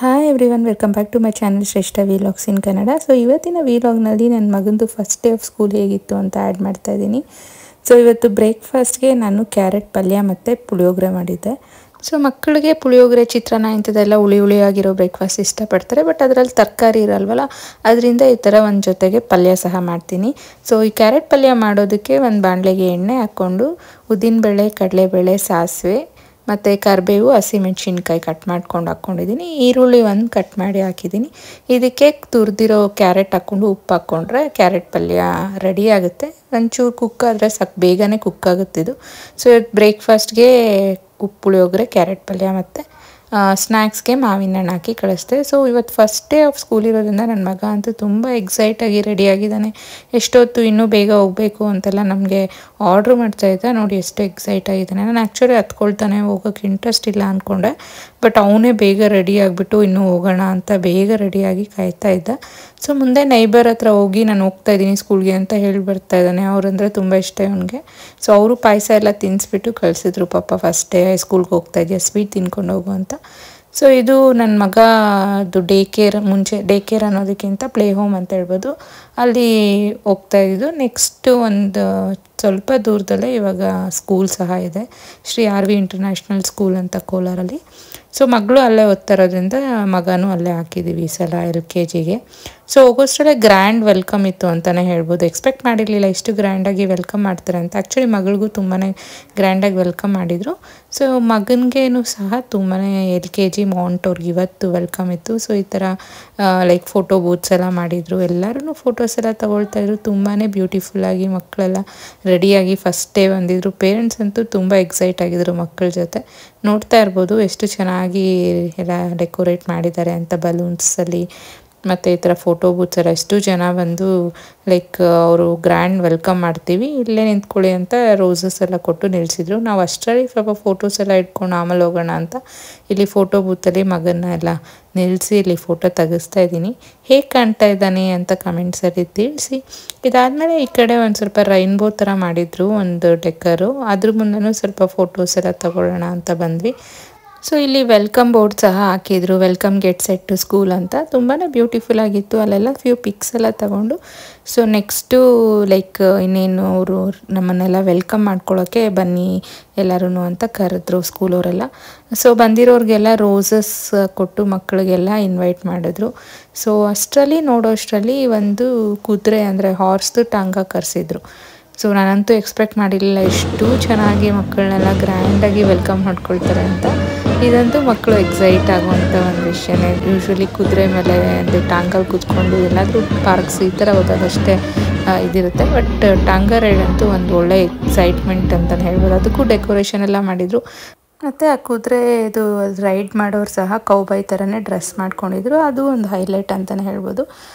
Hi everyone, welcome back to my channel Shreshtha vlogs in Kannada. So ಇವತ್ತಿನ ವಿಲಾಗ್ನಲ್ಲಿ ನನ್ನ ಮಗಂದು ಫಸ್ಟ್ ಡೇ ಆಫ್ ಸ್ಕೂಲ್ ಹೇಗಿತ್ತು ಅಂತ ಆ್ಯಡ್ ಮಾಡ್ತಾ ಇದ್ದೀನಿ. ಸೊ ಇವತ್ತು ಬ್ರೇಕ್ಫಾಸ್ಟ್ಗೆ ನಾನು ಕ್ಯಾರೆಟ್ ಪಲ್ಯ ಮತ್ತು ಪುಳಿಯೋಗರೆ ಮಾಡಿದ್ದೆ. ಸೊ ಮಕ್ಕಳಿಗೆ ಪುಳಿಯೋಗರೆ, ಚಿತ್ರಾನ್ನ ಇಂಥದ್ದೆಲ್ಲ ಹುಳಿಯಾಗಿರೋ ಬ್ರೇಕ್ಫಾಸ್ಟ್ ಇಷ್ಟಪಡ್ತಾರೆ. ಬಟ್ ಅದರಲ್ಲಿ ತರಕಾರಿ ಇರಲ್ವಲ್ಲ, ಅದರಿಂದ ಈ ಥರ ಒಂದು ಜೊತೆಗೆ ಪಲ್ಯ ಸಹ ಮಾಡ್ತೀನಿ. ಸೊ ಈ ಕ್ಯಾರೆಟ್ ಪಲ್ಯ ಮಾಡೋದಕ್ಕೆ ಒಂದು ಬಾಣಲೆಗೆ ಎಣ್ಣೆ ಹಾಕ್ಕೊಂಡು ಉದ್ದಿನಬೇಳೆ, ಕಡಲೆಬೇಳೆ, ಸಾಸಿವೆ ಮತ್ತು ಕರಿಬೇವು, ಹಸಿಮೆಣ್ಸಿನ್ಕಾಯಿ ಕಟ್ ಮಾಡ್ಕೊಂಡು ಹಾಕ್ಕೊಂಡಿದ್ದೀನಿ. ಈರುಳ್ಳಿ ಒಂದು ಕಟ್ ಮಾಡಿ ಹಾಕಿದ್ದೀನಿ. ಇದಕ್ಕೆ ತುರಿದಿರೋ ಕ್ಯಾರೆಟ್ ಹಾಕ್ಕೊಂಡು ಉಪ್ಪು ಹಾಕ್ಕೊಂಡ್ರೆ ಕ್ಯಾರೆಟ್ ಪಲ್ಯ ರೆಡಿ ಆಗುತ್ತೆ. ಒಂಚೂರು ಕುಕ್ ಆದರೆ ಸಾಕು, ಬೇಗನೆ ಕುಕ್ ಆಗುತ್ತಿದ್ದು. ಸೊ ಇವತ್ತು ಬ್ರೇಕ್ಫಾಸ್ಟ್ಗೆ ಪುಳಿಯೋಗರೆ, ಕ್ಯಾರೆಟ್ ಪಲ್ಯ ಮತ್ತು ಸ್ನ್ಯಾಕ್ಸ್ಗೆ ಮಾವಿನ ಹಣ್ಣು ಹಾಕಿ ಕಳಿಸ್ದೆ. ಸೊ ಇವತ್ತು ಫಸ್ಟ್ ಡೇ ಆಫ್ ಸ್ಕೂಲ್ ಇರೋದ್ರಿಂದ ನನ್ನ ಮಗ ಅಂತೂ ತುಂಬ ಎಕ್ಸೈಟಾಗಿ ರೆಡಿಯಾಗಿದ್ದಾನೆ. ಎಷ್ಟೊತ್ತು ಇನ್ನೂ ಬೇಗ ಹೋಗಬೇಕು ಅಂತೆಲ್ಲ ನಮಗೆ ಆರ್ಡ್ರ್ ಮಾಡ್ತಾಯಿದ್ದ. ನೋಡಿ ಎಷ್ಟು ಎಕ್ಸೈಟ್ ಆಗಿದ್ದಾನೆ. ನಾನು ಆ್ಯಕ್ಚುಲಿ ಹತ್ಕೊಳ್ತಾನೆ, ಹೋಗೋಕ್ಕೆ ಇಂಟ್ರೆಸ್ಟ್ ಇಲ್ಲ ಅಂದ್ಕೊಂಡೆ. ಬಟ್ ಅವನೇ ಬೇಗ ರೆಡಿ ಆಗಿಬಿಟ್ಟು ಇನ್ನೂ ಹೋಗೋಣ ಅಂತ ಬೇಗ ರೆಡಿಯಾಗಿ ಕಾಯ್ತಾ ಇದ್ದ. ಸೊ ಮುಂದೆ ನೈಬರ್ ಹತ್ರ ಹೋಗಿ ನಾನು ಹೋಗ್ತಾ ಇದ್ದೀನಿ ಸ್ಕೂಲ್ಗೆ ಅಂತ ಹೇಳಿ ಬರ್ತಾ ಇದ್ದಾನೆ. ಅವ್ರಂದರೆ ತುಂಬ ಇಷ್ಟ ಇವನಿಗೆ. ಸೊ ಅವರು ಪಾಯಸ ಎಲ್ಲ ತಿನ್ನಿಸ್ಬಿಟ್ಟು ಕಳಿಸಿದ್ರು. ಪಾಪ ಫಸ್ಟ್ ಡೇ ಸ್ಕೂಲ್ಗೆ ಹೋಗ್ತಾ ಇದೆಯಾ, ಸ್ವೀಟ್ ತಿನ್ಕೊಂಡು ಹೋಗು ಅಂತ. ಸೊ ಇದು ನನ್ನ ಮಗದು ಡೇ ಕೇರ್ ಅನ್ನೋದಕ್ಕಿಂತ ಪ್ಲೇ ಹೋಮ್ ಅಂತ ಹೇಳ್ಬೋದು. ಅಲ್ಲಿ ಹೋಗ್ತಾ ಇದ್ದು. ನೆಕ್ಸ್ಟು ಒಂದು ಸ್ವಲ್ಪ ದೂರದಲ್ಲೇ ಇವಾಗ ಸ್ಕೂಲ್ ಸಹ ಇದೆ, Shri R V international school ಅಂತ ಕೋಲಾರಲ್ಲಿ. ಸೊ ಮಗಳು ಅಲ್ಲೇ ಓದ್ತಾ ಇರೋದ್ರಿಂದ ಮಗನೂ ಅಲ್ಲೇ ಹಾಕಿದ್ದೀವಿ ಈ ಸಲ LKGಗೆ. ಸೊ ಹೋಗೋಷ್ಟರಲ್ಲೇ ಗ್ರ್ಯಾಂಡ್ ವೆಲ್ಕಮ್ ಇತ್ತು ಅಂತಲೇ ಹೇಳ್ಬೋದು. ಎಕ್ಸ್ಪೆಕ್ಟ್ ಮಾಡಿರಲಿಲ್ಲ ಇಷ್ಟು ಗ್ರ್ಯಾಂಡಾಗಿ ವೆಲ್ಕಮ್ ಮಾಡ್ತಾರೆ ಅಂತ. ಆ್ಯಕ್ಚುಲಿ ಮಗಳಿಗೂ ತುಂಬಾ ಗ್ರ್ಯಾಂಡಾಗಿ ವೆಲ್ಕಮ್ ಮಾಡಿದರು. ಸೊ ಮಗನಿಗೇನು ಸಹ ತುಂಬಾ LKG ಮಾಂಟೋರ್ಗೆ ಇವತ್ತು ವೆಲ್ಕಮ್ ಇತ್ತು. ಸೊ ಈ ಥರ ಲೈಕ್ ಫೋಟೋ ಬೂತ್ಸ್ ಎಲ್ಲ ಮಾಡಿದರು. ಎಲ್ಲರೂ ಫೋಟೋಸ್ ಎಲ್ಲ ತೊಗೊಳ್ತಾಯಿದ್ರು. ತುಂಬಾ ಬ್ಯೂಟಿಫುಲ್ಲಾಗಿ ಮಕ್ಕಳೆಲ್ಲ ರೆಡಿಯಾಗಿ ಫಸ್ಟ್ ಡೇ ಬಂದಿದ್ರು. ಪೇರೆಂಟ್ಸ್ ಅಂತೂ ತುಂಬ ಎಕ್ಸೈಟ್ ಆಗಿದ್ರು ಮಕ್ಕಳ ಜೊತೆ. ನೋಡ್ತಾ ಇರ್ಬೋದು ಎಷ್ಟು ಚೆನ್ನಾಗಿ ಎಲ್ಲ ಡೆಕೋರೇಟ್ ಮಾಡಿದ್ದಾರೆ ಅಂತ, ಬಲೂನ್ಸಲ್ಲಿ ಮತ್ತು ಈ ಥರ ಫೋಟೋ ಬೂತ್ಸ್ ಎಲ್ಲ ಎಷ್ಟು ಜನ ಬಂದು ಲೈಕ್ ಅವರು ಗ್ರ್ಯಾಂಡ್ ವೆಲ್ಕಮ್ ಮಾಡ್ತೀವಿ, ಇಲ್ಲೇ ನಿಂತ್ಕೊಳ್ಳಿ ಅಂತ ರೋಸಸ್ ಎಲ್ಲ ಕೊಟ್ಟು ನಿಲ್ಲಿಸಿದ್ರು. ನಾವು ಅಷ್ಟರಲ್ಲಿ ಸ್ವಲ್ಪ ಫೋಟೋಸ್ ಎಲ್ಲ ಇಟ್ಕೊಂಡು ಆಮೇಲೆ ಹೋಗೋಣ ಅಂತ ಇಲ್ಲಿ ಫೋಟೋ ಬೂತಲ್ಲಿ ಮಗನ್ನ ಎಲ್ಲ ನಿಲ್ಲಿಸಿ ಇಲ್ಲಿ ಫೋಟೋ ತೆಗಿಸ್ತಾ ಇದ್ದೀನಿ. ಹೇಗೆ ಕಾಣ್ತಾ ಇದ್ದಾನೆ ಅಂತ ಕಮೆಂಟ್ಸಲ್ಲಿ ತಿಳಿಸಿ. ಇದಾದಮೇಲೆ ಈ ಕಡೆ ಒಂದು ಸ್ವಲ್ಪ ರೈನ್ಬೋ ಥರ ಮಾಡಿದರು ಒಂದು ಡೆಕ್ಕರು. ಅದ್ರ ಮುಂದೆನೂ ಸ್ವಲ್ಪ ಫೋಟೋಸ್ ಎಲ್ಲ ತಗೊಳ್ಳೋಣ ಅಂತ ಬಂದ್ವಿ. ಸೊ ಇಲ್ಲಿ ವೆಲ್ಕಮ್ ಬೋರ್ಡ್ ಸಹ ಹಾಕಿದ್ರು, welcome get set to school ಅಂತ. ತುಂಬಾ ಬ್ಯೂಟಿಫುಲ್ ಆಗಿತ್ತು. ಅಲ್ಲೆಲ್ಲ ಫ್ಯೂ ಪಿಕ್ಸ್ ಎಲ್ಲ ತಗೊಂಡು ಸೊ ನೆಕ್ಸ್ಟು ಲೈಕ್ ಇನ್ನೇನು ಅವರು ನಮ್ಮನ್ನೆಲ್ಲ ವೆಲ್ಕಮ್ ಮಾಡ್ಕೊಳ್ಳೋಕ್ಕೆ ಬನ್ನಿ ಎಲ್ಲರೂ ಅಂತ ಕರೆದ್ರು ಸ್ಕೂಲವರೆಲ್ಲ. ಸೊ ಬಂದಿರೋರಿಗೆಲ್ಲ ರೋಸಸ್ ಕೊಟ್ಟು ಮಕ್ಕಳಿಗೆಲ್ಲ ಇನ್ವೈಟ್ ಮಾಡಿದ್ರು. ಸೊ ನೋಡೋಷ್ಟರಲ್ಲಿ ಒಂದು ಕುದುರೆ ಅಂದರೆ ಹಾರ್ಸ್ದು ಟಾಂಗ ಕರೆಸಿದ್ರು. ಸೊ ನಾನಂತೂ ಎಕ್ಸ್ಪೆಕ್ಟ್ ಮಾಡಿರಲಿಲ್ಲ ಎಷ್ಟು ಚೆನ್ನಾಗಿ ಮಕ್ಕಳನ್ನೆಲ್ಲ ಗ್ರ್ಯಾಂಡಾಗಿ ವೆಲ್ಕಮ್ ಮಾಡ್ಕೊಳ್ತಾರೆ ಅಂತ. ಇದಂತೂ ಮಕ್ಕಳು ಎಕ್ಸೈಟ್ ಆಗುವಂಥ ಒಂದು ವಿಷಯನೇ. ಯೂಶ್ವಲಿ ಕುದುರೆ ಮೇಲೆ ಅಂದರೆ ಟಾಂಗಲ್ಲಿ ಕೂತ್ಕೊಂಡು ಎಲ್ಲಾದರೂ ಪಾರ್ಕ್ಸ್ ಈ ಥರ ಹೋದಾಗಷ್ಟೇ ಇದಿರುತ್ತೆ. ಬಟ್ ಟಾಂಗ ರೈಡ್ ಅಂತೂ ಒಂದು ಒಳ್ಳೆ ಎಕ್ಸೈಟ್ಮೆಂಟ್ ಅಂತಲೇ ಹೇಳ್ಬೋದು. ಅದಕ್ಕೂ ಡೆಕೋರೇಷನ್ ಎಲ್ಲ ಮಾಡಿದರು. ಮತ್ತು ಆ ಕುದುರೆ ಇದು ರೈಡ್ ಮಾಡೋರು ಸಹ ಕೌಬಾಯ್ ಥರನೇ ಡ್ರೆಸ್ ಮಾಡ್ಕೊಂಡಿದ್ರು. ಅದು ಒಂದು ಹೈಲೈಟ್ ಅಂತಲೇ ಹೇಳ್ಬೋದು.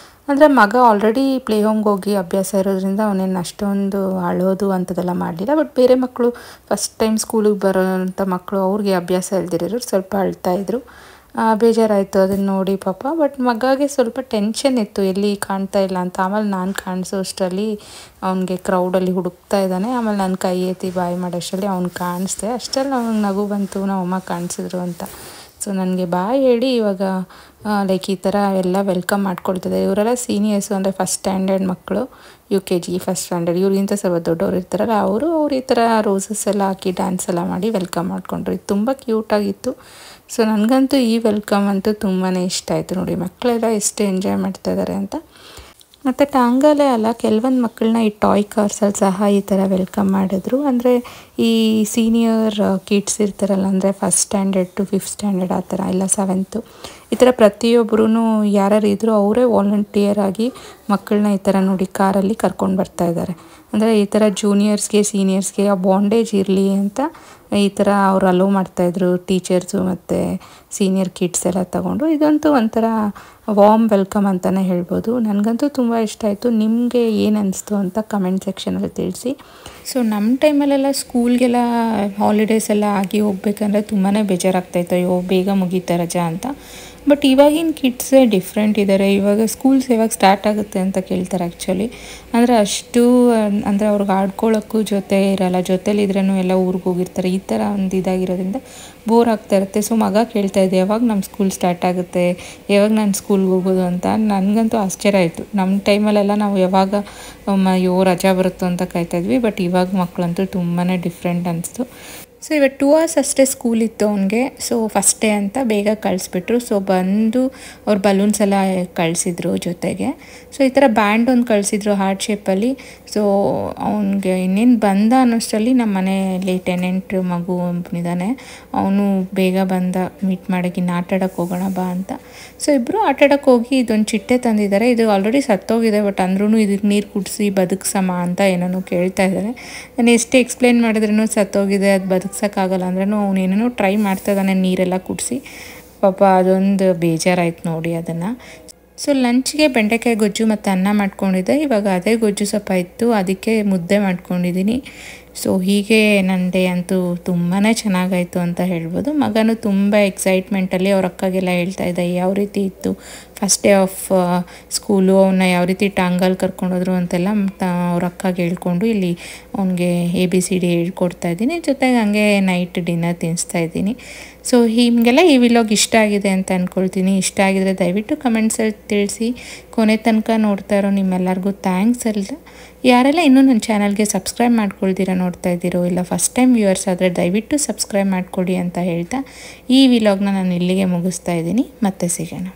ಅಂದರೆ ಮಗ ಆಲ್ರೆಡಿ ಪ್ಲೇ ಹೋಮ್ಗೆ ಹೋಗಿ ಅಭ್ಯಾಸ ಇರೋದ್ರಿಂದ ಅವನೇನು ಅಷ್ಟೊಂದು ಅಳೋದು ಅಂಥದ್ದೆಲ್ಲ ಮಾಡಲಿಲ್ಲ. ಬಟ್ ಬೇರೆ ಮಕ್ಕಳು ಫಸ್ಟ್ ಟೈಮ್ ಸ್ಕೂಲಿಗೆ ಬರೋಂಥ ಮಕ್ಕಳು, ಅವ್ರಿಗೆ ಅಭ್ಯಾಸ ಇಲ್ದಿರೋರು ಸ್ವಲ್ಪ ಅಳ್ತಾಯಿದ್ರು. ಬೇಜಾರಾಯಿತು ಅದನ್ನು ನೋಡಿ ಪಾಪ. ಬಟ್ ಮಗಗೆ ಸ್ವಲ್ಪ ಟೆನ್ಷನ್ ಇತ್ತು, ಎಲ್ಲಿ ಕಾಣ್ತಾ ಇಲ್ಲ ಅಂತ. ಆಮೇಲೆ ನಾನು ಕಾಣಿಸೋ ಅಷ್ಟರಲ್ಲಿ ಅವನಿಗೆ ಕ್ರೌಡಲ್ಲಿ ಹುಡುಕ್ತಾ ಇದ್ದಾನೆ. ಆಮೇಲೆ ನಾನು ಕೈ ಎತ್ತಿ ಬಾಯಿ ಮಾಡೋಷ್ಟರಲ್ಲಿ ಅವ್ನು ಕಾಣಿಸ್ದೆ. ಅಷ್ಟರಲ್ಲಿ ಅವ್ನಿಗೆ ನಗು ಬಂತು, ನಮ್ಮಮ್ಮ ಕಾಣಿಸಿದ್ರು ಅಂತ. ಸೊ ನನಗೆ ಬಾಯ್ ಹೇಳಿ ಇವಾಗ ಲೈಕ್ ಈ ಥರ ಎಲ್ಲ ವೆಲ್ಕಮ್ ಮಾಡ್ಕೊಳ್ತಿದ್ದಾರೆ. ಇವರೆಲ್ಲ ಸೀನಿಯರ್ಸು, ಅಂದರೆ ಫಸ್ಟ್ ಸ್ಟ್ಯಾಂಡರ್ಡ್ ಮಕ್ಕಳು, UKG ಫಸ್ಟ್ ಸ್ಟ್ಯಾಂಡರ್ಡ್. ಇವ್ರಿಗಿಂತ ಸ್ವಲ್ಪ ದೊಡ್ಡವ್ರು ಇರ್ತಾರಲ್ಲ ಅವರು ಈ ಥರ ರೋಸಸ್ ಎಲ್ಲ ಹಾಕಿ ಡ್ಯಾನ್ಸ್ ಎಲ್ಲ ಮಾಡಿ ವೆಲ್ಕಮ್ ಮಾಡ್ಕೊಂಡ್ರು. ಇದು ತುಂಬ ಕ್ಯೂಟಾಗಿತ್ತು. ಸೊ ನನಗಂತೂ ಈ ವೆಲ್ಕಮ್ ಅಂತೂ ತುಂಬಾ ಇಷ್ಟ ಆಯಿತು. ನೋಡಿ ಮಕ್ಕಳೆಲ್ಲ ಎಷ್ಟು ಎಂಜಾಯ್ ಮಾಡ್ತಾ ಇದ್ದಾರೆ ಅಂತ. ಮತ್ತು ಟಾಂಗಲೇ ಅಲ್ಲ, ಕೆಲವೊಂದು ಮಕ್ಕಳನ್ನ ಈ ಟಾಯ್ ಕಾರ್ಸಲ್ಲಿ ಸಹ ಈ ಥರ ವೆಲ್ಕಮ್ ಮಾಡಿದ್ರು. ಅಂದರೆ ಈ ಸೀನಿಯರ್ ಕಿಡ್ಸ್ ಇರ್ತಾರಲ್ಲ, ಅಂದರೆ first standard to 5th standard ಆ ಥರ, ಇಲ್ಲ 7th, ಈ ಥರ ಪ್ರತಿಯೊಬ್ಬರೂ ಯಾರು ಇದ್ದರೂ ಅವರೇ ವಾಲಂಟಿಯರ್ ಆಗಿ ಮಕ್ಕಳನ್ನ ಈ ಥರ ನೋಡಿ ಕಾರಲ್ಲಿ ಕರ್ಕೊಂಡು ಬರ್ತಾ ಇದ್ದಾರೆ. ಅಂದರೆ ಈ ಥರ ಜೂನಿಯರ್ಸ್ಗೆ ಸೀನಿಯರ್ಸ್ಗೆ ಆ ಬಾಂಡೇಜ್ ಇರಲಿ ಅಂತ ಈ ಥರ ಅವ್ರು ಅಲೋ ಮಾಡ್ತಾಯಿದ್ರು, ಟೀಚರ್ಸು ಮತ್ತು ಸೀನಿಯರ್ ಕಿಡ್ಸ್ ಎಲ್ಲ ತಗೊಂಡು. ಇದಂತೂ ಒಂಥರ ವಾರ್ಮ್ ವೆಲ್ಕಮ್ ಅಂತಲೇ ಹೇಳ್ಬೋದು. ನನಗಂತೂ ತುಂಬ ಇಷ್ಟ ಆಯಿತು. ನಿಮಗೆ ಏನು ಅನ್ನಿಸ್ತು ಅಂತ ಕಮೆಂಟ್ ಸೆಕ್ಷನಲ್ಲಿ ತಿಳಿಸಿ. ಸೊ ನಮ್ಮ ಟೈಮಲ್ಲೆಲ್ಲ ಸ್ಕೂಲ್ಗೆಲ್ಲ ಹಾಲಿಡೇಸ್ ಎಲ್ಲ ಆಗಿ ಹೋಗ್ಬೇಕಂದ್ರೆ ತುಂಬಾ ಬೇಜಾರಾಗ್ತಾಯಿತ್ತು. ಅಯ್ಯೋ ಬೇಗ ಮುಗೀತಾ ರಜಾ ಅಂತ. ಬಟ್ ಇವಾಗಿನ ಕಿಡ್ಸೇ ಡಿಫ್ರೆಂಟ್ ಇದ್ದಾರೆ. ಇವಾಗ ಸ್ಕೂಲ್ಸ್ ಯಾವಾಗ ಸ್ಟಾರ್ಟ್ ಆಗುತ್ತೆ ಅಂತ ಕೇಳ್ತಾರೆ ಆ್ಯಕ್ಚುಲಿ. ಅಂದರೆ ಅಷ್ಟು ಅಂದರೆ ಅವ್ರಿಗೆ ಆಡ್ಕೊಳ್ಳೋಕ್ಕೂ ಜೊತೆ ಇರಲ್ಲ, ಜೊತೆಲಿದ್ರೂ ಎಲ್ಲ ಊರಿಗೆ ಹೋಗಿರ್ತಾರೆ. ಈ ಥರ ಒಂದು ಇದಾಗಿರೋದ್ರಿಂದ ಬೋರ್ ಆಗ್ತಾ ಇರುತ್ತೆ. ಸೊ ಮಗ ಕೇಳ್ತಾ ಇದ್ದೆ, ಯಾವಾಗ ನಮ್ಮ ಸ್ಕೂಲ್ ಸ್ಟಾರ್ಟ್ ಆಗುತ್ತೆ, ಯಾವಾಗ ನಾನು ಸ್ಕೂಲ್ಗೆ ಹೋಗೋದು ಅಂತ. ನನಗಂತೂ ಆಶ್ಚರ್ಯ ಆಯಿತು. ನಮ್ಮ ಟೈಮಲ್ಲೆಲ್ಲ ನಾವು ಯಾವಾಗ ಅಯ್ಯೋ ರಜಾ ಬರುತ್ತೋ ಅಂತ ಕಾಯ್ತಾಯಿದ್ವಿ. ಬಟ್ ಇವಾಗ ಮಕ್ಕಳಂತೂ ತುಂಬಾ ಡಿಫ್ರೆಂಟ್ ಅನಿಸ್ತು. ಸೊ ಇವತ್ತು 2 hours ಅಷ್ಟೇ ಸ್ಕೂಲ್ ಇತ್ತು ಅವನಿಗೆ. ಸೊ ಫಸ್ಟ್ ಡೇ ಅಂತ ಬೇಗ ಕಳಿಸ್ಬಿಟ್ರು. ಸೊ ಬಂದು ಅವ್ರು ಬಲೂನ್ಸ್ ಎಲ್ಲ ಕಳಿಸಿದ್ರು ಜೊತೆಗೆ. ಸೊ ಈ ಥರ ಬ್ಯಾಂಡ್ ಒಂದು ಕಳಿಸಿದ್ರು ಹಾರ್ಟ್ ಶೇಪಲ್ಲಿ. ಸೊ ಅವನಿಗೆ ಇನ್ನೇನು ಬಂದ ಅನ್ನೋಷ್ಟರಲ್ಲಿ ನಮ್ಮ ಮನೆಯಲ್ಲಿ ಟೆನೆಂಟ್ ಮಗು ಒಬ್ಬನಿದ್ದಾನೆ, ಅವನು ಬೇಗ ಬಂದ ಮೀಟ್ ಮಾಡೋಕ್ಕೆ, ಇನ್ನು ಆಟಾಡೋಕ್ಕೆ ಹೋಗೋಣ ಬಾ ಅಂತ. ಸೊ ಇಬ್ಬರು ಆಟಾಡೋಕ್ಕೆ ಹೋಗಿ ಇದೊಂದು ಚಿಟ್ಟೆ ತಂದಿದ್ದಾರೆ. ಇದು ಆಲ್ರೆಡಿ ಸತ್ತೋಗಿದೆ, ಬಟ್ ಅಂದ್ರೂ ಇದಕ್ಕೆ ನೀರು ಕುಡಿಸಿ ಬದುಕ್ಸಮ್ಮ ಅಂತ ಏನೋ ಕೇಳ್ತಾ ಇದ್ದಾರೆ. ನಾನು ಎಷ್ಟು ಎಕ್ಸ್ಪ್ಲೇನ್ ಮಾಡಿದ್ರೂ ಸತ್ತೋಗಿದೆ, ಅದು ಬದುಕ್ಸೋಕ್ಕಾಗಲ್ಲ ಅಂದ್ರೂ ಅವನು ಏನೇನೋ ಟ್ರೈ ಮಾಡ್ತಾ ಇದ್ದಾನೆ ನೀರೆಲ್ಲ ಕುಡಿಸಿ. ಪಾಪ ಅದೊಂದು ಬೇಜಾರಾಯ್ತು ನೋಡಿ ಅದನ್ನು. ಸೊ ಲಂಚ್ಗೆ ಬೆಂಡೆಕಾಯಿ ಗೊಜ್ಜು ಮತ್ತು ಅನ್ನ ಮಾಡ್ಕೊಂಡಿದ್ದೆ. ಇವಾಗ ಅದೇ ಗೊಜ್ಜು ಸ್ವಲ್ಪ ಇತ್ತು, ಅದಕ್ಕೆ ಮುದ್ದೆ ಮಾಡ್ಕೊಂಡಿದ್ದೀನಿ. ಸೊ ಹೀಗೆ ನನ್ನ ಡೇ ಅಂತೂ ತುಂಬಾ ಚೆನ್ನಾಗಾಯಿತು ಅಂತ ಹೇಳ್ಬೋದು. ಮಗನೂ ತುಂಬ ಎಕ್ಸೈಟ್ಮೆಂಟಲ್ಲಿ ಅವ್ರ ಅಕ್ಕಗೆಲ್ಲ ಹೇಳ್ತಾ ಇದ್ದ ಯಾವ ರೀತಿ ಇತ್ತು ಫಸ್ಟ್ ಡೇ ಆಫ್ ಸ್ಕೂಲು, ಅವನ್ನ ಯಾವ ರೀತಿ ಟಾಂಗಲ್ಲಿ ಕರ್ಕೊಂಡೋದ್ರು ಅಂತೆಲ್ಲ ಅವ್ರ ಅಕ್ಕಗೆ ಹೇಳ್ಕೊಂಡು ಇಲ್ಲಿ ಅವನಿಗೆ ABCD ಹೇಳ್ಕೊಡ್ತಾ ಇದ್ದೀನಿ. ಜೊತೆಗೆ ಹಂಗೆ ನೈಟ್ ಡಿನ್ನರ್ ತಿನ್ನಿಸ್ತಾ ಇದ್ದೀನಿ. ಸೊ ಹೀಗೆಲ್ಲ ಈ ವಿಲಾಗ್ ಇಷ್ಟ ಆಗಿದೆ ಅಂತ ಅಂದ್ಕೊಳ್ತೀನಿ. ಇಷ್ಟ ಆಗಿದರೆ ದಯವಿಟ್ಟು ಕಮೆಂಟ್ಸಲ್ಲಿ ತಿಳಿಸಿ. ಕೊನೆ ತನಕ ನೋಡ್ತಾ ಇರೋ ನಿಮ್ಮೆಲ್ಲರಿಗೂ ಥ್ಯಾಂಕ್ಸ್. ಅಲ್ಲ ಯಾರೆಲ್ಲ ಇನ್ನೂ ನನ್ನ ಚಾನಲ್ಗೆ ಸಬ್ಸ್ಕ್ರೈಬ್ ಮಾಡ್ಕೊಳ್ತೀರಾ ನೋಡ್ತಾ ಇದ್ದೀರೋ, ಇಲ್ಲ ಫಸ್ಟ್ ಟೈಮ್ ವ್ಯೂವರ್ಸ್ ಆದರೆ ದಯವಿಟ್ಟು ಸಬ್ಸ್ಕ್ರೈಬ್ ಮಾಡಿಕೊಡಿ ಅಂತ ಹೇಳ್ತಾ ಈ ವಿಲಾಗ್ನ ನಾನು ಇಲ್ಲಿಗೆ ಮುಗಿಸ್ತಾ ಇದ್ದೀನಿ. ಮತ್ತೆ ಸಿಗೋಣ.